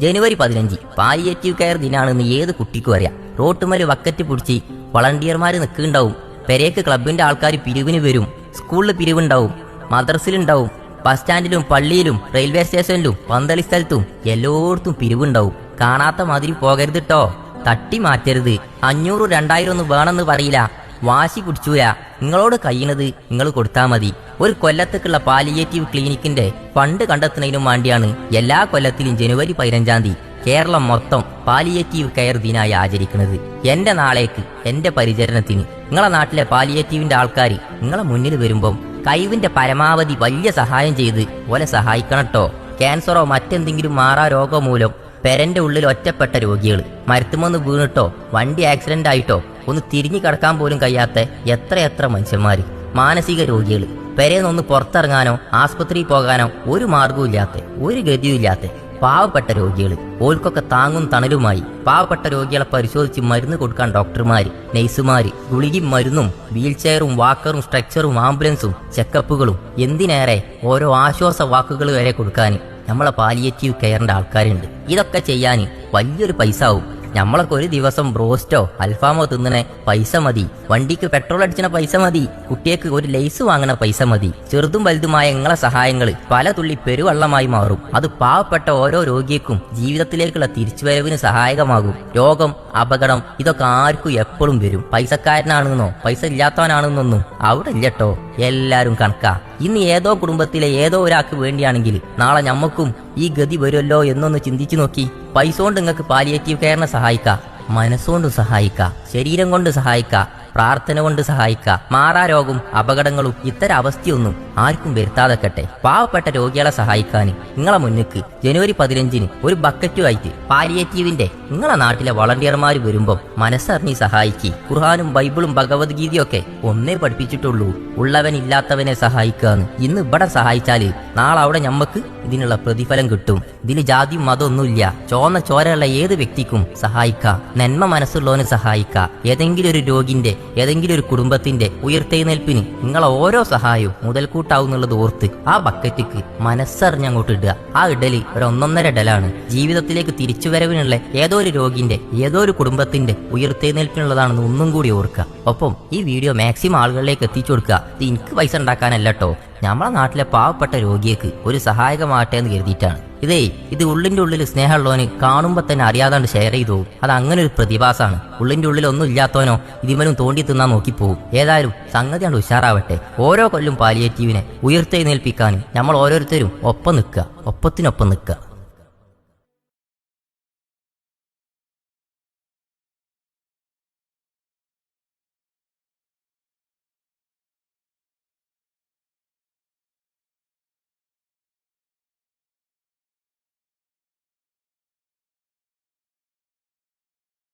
ജനുവരി 15 palliative care ദിനാണെന്ന് ഏത് കുട്ടിക്കും അറിയാം. റോട്ടുമേല് വക്കറ്റ് പിടിച്ച് വളണ്ടിയർമാർ നിൽക്കുന്നുണ്ടാവും. പെരേക്ക് ക്ലബിന്റെ ആൾക്കാർ പിരിവിന് വരും. സ്കൂളിൽ പിരിവുണ്ടാവും, മദ്രസിലുണ്ടാവും, ബസ് സ്റ്റാൻഡിലും പള്ളിയിലും റെയിൽവേ സ്റ്റേഷനിലും പന്തളി സ്ഥലത്തും എല്ലായിടത്തും പിരിവുണ്ടാവും. കാണാത്ത മാതിരി പോകരുത് ട്ടോ. തട്ടി മാറ്റരുത്. 500 2000 ഒന്നും വേണമെന്ന് പറയില്ല. വാശി പിടിച്ചൂല. നിങ്ങളോട് കഴിയണത് നിങ്ങൾ കൊടുത്താൽ മതി. ഒരു കൊല്ലത്തേക്കുള്ള പാലിയേറ്റീവ് ക്ലിനിക്കിന്റെ ഫണ്ട് കണ്ടെത്തുന്നതിനും വേണ്ടിയാണ് എല്ലാ കൊല്ലത്തിലും ജനുവരി 15 കേരളം മൊത്തം പാലിയേറ്റീവ് കെയർ ദിനായി ആചരിക്കുന്നത്. എന്റെ നാളേക്ക്, എന്റെ പരിചരണത്തിന് നിങ്ങളെ നാട്ടിലെ പാലിയേറ്റീവിന്റെ ആൾക്കാർ നിങ്ങളെ മുന്നിൽ വരുമ്പം കഴിവിന്റെ പരമാവധി വലിയ സഹായം ചെയ്ത് ഓലെ സഹായിക്കണം ട്ടോ. ക്യാൻസറോ മറ്റെന്തെങ്കിലും മാറാ രോഗമോ മൂലം പെരന്റെ ഉള്ളിൽ ഒറ്റപ്പെട്ട രോഗികൾ, മരത്തുമൊന്ന് വീണിട്ടോ വണ്ടി ആക്സിഡന്റ് ആയിട്ടോ ഒന്ന് തിരിഞ്ഞു കിടക്കാൻ പോലും കഴിയാത്ത എത്രയെത്ര മനുഷ്യന്മാര്, മാനസിക രോഗികൾ, പെരേന്നൊന്ന് പുറത്തിറങ്ങാനോ ആസ്പത്രിയിൽ പോകാനോ ഒരു മാർഗവും ഇല്ലാത്ത, ഒരു ഗതിയും ഇല്ലാത്ത പാവപ്പെട്ട രോഗികൾ, ഓൾക്കൊക്കെ താങ്ങും തണലുമായി പാവപ്പെട്ട രോഗികളെ പരിശോധിച്ച് മരുന്ന് കൊടുക്കാൻ ഡോക്ടർമാര്, നഴ്സുമാര്, ഗുളികയും മരുന്നും വീൽ ചെയറും വാക്കറും സ്ട്രെച്ചറും ആംബുലൻസും ചെക്കപ്പുകളും, എന്തിനേറെ ഓരോ ആശ്വാസ വാക്കുകൾ വരെ കൊടുക്കാൻ നമ്മളെ പാലിയേറ്റീവ് കെയറിന്റെ ആൾക്കാരുണ്ട്. ഇതൊക്കെ ചെയ്യാൻ വലിയൊരു പൈസ ആവും. നമ്മളൊക്കെ ഒരു ദിവസം ബ്രോസ്റ്റോ അൽഫാമോ തിന്നണ പൈസ മതി, വണ്ടിക്ക് പെട്രോൾ അടിച്ചണ പൈസ മതി, കുട്ടിയേക്ക് ഒരു ലേസ് വാങ്ങണ പൈസ മതി. ചെറുതും വലുതുമായ നിങ്ങളെ സഹായങ്ങൾ പല തുള്ളി പെരുവെള്ളമായി മാറും. അത് പാവപ്പെട്ട ഓരോ രോഗിക്കും ജീവിതത്തിലേക്കുള്ള തിരിച്ചുവരവിന് സഹായകമാകും. രോഗം, അപകടം ഇതൊക്കെ ആർക്കും എപ്പോഴും വരും. പൈസക്കാരനാണെന്നോ പൈസ ഇല്ലാത്തവനാണെന്നൊന്നും അവിടെ ഇല്ലട്ടോ. എല്ലാരും കണക്കാ. ഇന്ന് ഏതോ കുടുംബത്തിലെ ഏതോ ഒരാൾക്ക് വേണ്ടിയാണെങ്കിൽ നാളെ ഞമ്മക്കും ഈ ഗതി വരുമല്ലോ എന്നൊന്ന് ചിന്തിച്ചു നോക്കി. പൈസ കൊണ്ട് നിങ്ങൾക്ക് പാലിയേറ്റീവ് കെയറിനെ സഹായിക്കാം, മനസ്സുകൊണ്ട് സഹായിക്കാം, ശരീരം കൊണ്ട് സഹായിക്കാം, പ്രാർത്ഥന കൊണ്ട് സഹായിക്കാം. മാറാ രോഗവും അപകടങ്ങളും ഇത്തരം അവസ്ഥയൊന്നും ആർക്കും വരുത്താതെക്കട്ടെ. പാവപ്പെട്ട രോഗികളെ സഹായിക്കാൻ നിങ്ങളെ മുന്നിക്ക് ജനുവരി 15 ഒരു ബക്കറ്റുമായിട്ട് പാലിയേറ്റീവിന്റെ നിങ്ങളെ നാട്ടിലെ വളണ്ടിയർമാർ വരുമ്പം മനസ്സറിഞ്ഞ് സഹായിക്കി. ഖുർആനും ബൈബിളും ഭഗവത്ഗീതയും ഒക്കെ ഒന്നേ പഠിപ്പിച്ചിട്ടുള്ളൂ, ഉള്ളവൻ ഇല്ലാത്തവനെ സഹായിക്കാന്ന്. ഇന്ന് ഇവിടെ സഹായിച്ചാല് നാളെ അവിടെ ഞമ്മക്ക് ഇതിനുള്ള പ്രതിഫലം കിട്ടും. ഇതിന് ജാതിയും മതമൊന്നുമില്ല. ചോന്ന ചോരയുള്ള ഏത് വ്യക്തിക്കും സഹായിക്കാം. നന്മ മനസ്സുള്ളവന് സഹായിക്കാം. ഏതെങ്കിലും ഒരു രോഗിന്റെ, ഏതെങ്കിലും ഒരു കുടുംബത്തിന്റെ ഉയർത്തെഴുന്നേൽപ്പിന് നിങ്ങളെ ഓരോ സഹായവും മുതൽക്കൂട്ടാവുന്നുള്ളത് ഓർത്ത് ആ ബക്കറ്റിക്ക് മനസ്സറിഞ്ഞങ്ങോട്ട് ഇടുക. ആ ഇടല് ഒരു 1.5 ഇടലാണ്. ജീവിതത്തിലേക്ക് തിരിച്ചുവരവിനുള്ള ഏതോ ഒരു രോഗിന്റെ, ഏതോ ഒരു കുടുംബത്തിന്റെ ഉയർത്തെഴുന്നേൽപ്പിനുള്ളതാണെന്ന് ഒന്നും കൂടി ഓർക്കുക. ഒപ്പം ഈ വീഡിയോ മാക്സിമം ആളുകളിലേക്ക് എത്തിച്ചു കൊടുക്കുക. ഇത് എനിക്ക് പൈസ ഉണ്ടാക്കാനല്ല കേട്ടോ, നമ്മളെ നാട്ടിലെ പാവപ്പെട്ട രോഗിക്ക് ഒരു സഹായകമാട്ടെ എന്ന് കരുതിയിട്ടാണ്. ഇത് ഉള്ളിന്റെ ഉള്ളിൽ സ്നേഹമുള്ളവന് കാണുമ്പോൾ തന്നെ അറിയാതാണ്ട് ഷെയർ ചെയ്തു പോകും. അത് അങ്ങനെ ഒരു പ്രതിഭാസമാണ്. ഉള്ളിന്റെ ഉള്ളിൽ ഒന്നും ഇല്ലാത്തവനോ ഇതിമനും തോണ്ടി തിന്നാൻ നോക്കിപ്പോകും. ഏതായാലും സംഗതിയാണ് ഉഷാറാവട്ടെ. ഓരോ കൊല്ലും പാലിയേറ്റീവിനെ ഉയർത്തെഴുന്നേൽപ്പിക്കാനും നമ്മൾ ഓരോരുത്തരും ഒപ്പം നിൽക്കുക, ഒപ്പത്തിനൊപ്പം നിൽക്കുക.